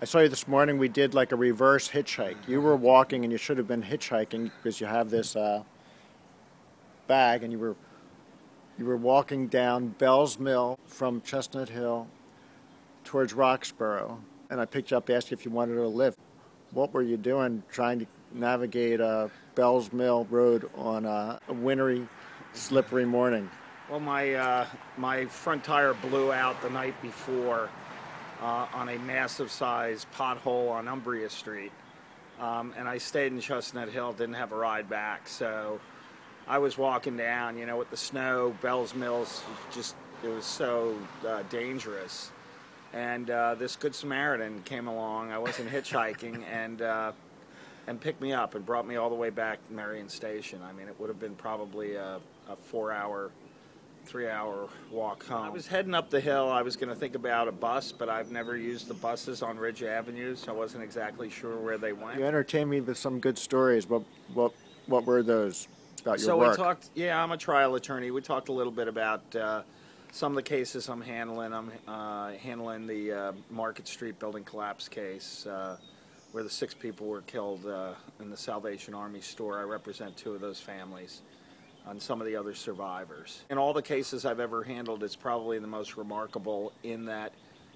I saw you this morning. We did like a reverse hitchhike. You were walking, and you should have been hitchhiking because you have this bag, and you were walking down Bell's Mill from Chestnut Hill towards Roxborough, and I picked you up, asked you if you wanted a lift. What were you doing trying to navigate Bell's Mill Road on a wintry, slippery morning? Well, my front tire blew out the night before on a massive size pothole on Umbria Street, and I stayed in Chestnut Hill, didn't have a ride back, so I was walking down, you know, with the snow. Bell's Mills, it was so dangerous, and this Good Samaritan came along. I wasn't hitchhiking, and picked me up and brought me all the way back to Merion Station. I mean, it would have been probably a 3-hour walk home. I was heading up the hill. I was going to think about a bus, but I've never used the buses on Ridge Avenue, so I wasn't exactly sure where they went. You entertained me with some good stories. What were those about your work? So we talked, yeah, I'm a trial attorney. We talked a little bit about some of the cases I'm handling. I'm handling the Market Street building collapse case where the 6 people were killed in the Salvation Army store. I represent 2 of those families and some of the other survivors. In all the cases I've ever handled, it's probably the most remarkable in that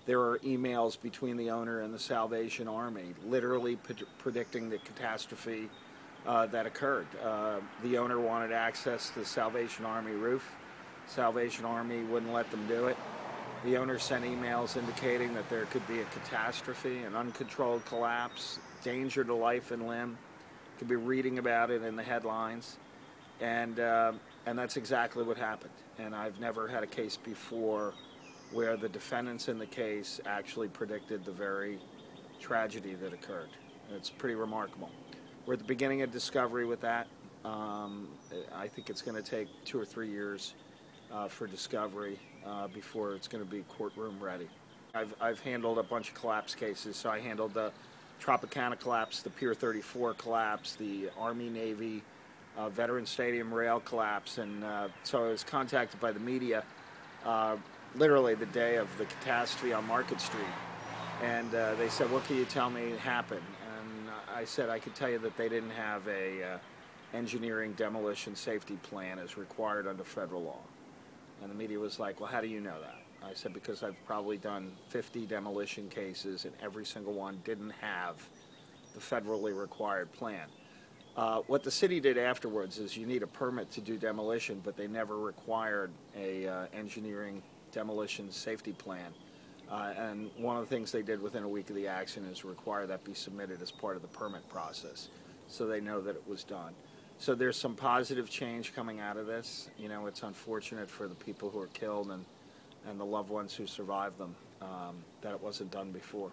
there are emails between the owner and the Salvation Army literally predicting the catastrophe that occurred. The owner wanted access to the Salvation Army roof. Salvation Army wouldn't let them do it. The owner sent emails indicating that there could be a catastrophe, an uncontrolled collapse, danger to life and limb. Could be reading about it in the headlines. And that's exactly what happened. And I've never had a case before where the defendants in the case actually predicted the very tragedy that occurred. It's pretty remarkable. We're at the beginning of discovery with that. I think it's going to take 2 or 3 years for discovery before it's going to be courtroom ready. I've handled a bunch of collapse cases. So I handled the Tropicana collapse, the Pier 34 collapse, the Army-Navy Veteran Stadium rail collapse, and so I was contacted by the media literally the day of the catastrophe on Market Street, and they said, what can you tell me happened? And I said I could tell you that they didn't have a engineering demolition safety plan as required under federal law. And the media was like, well, how do you know that? I said, because I've probably done 50 demolition cases, and every single one didn't have the federally required plan. What the city did afterwards is you need a permit to do demolition, but they never required a engineering demolition safety plan. And one of the things they did within a week of the accident is require that be submitted as part of the permit process, so they know that it was done. So there's some positive change coming out of this. You know, it's unfortunate for the people who are killed and the loved ones who survived them that it wasn't done before.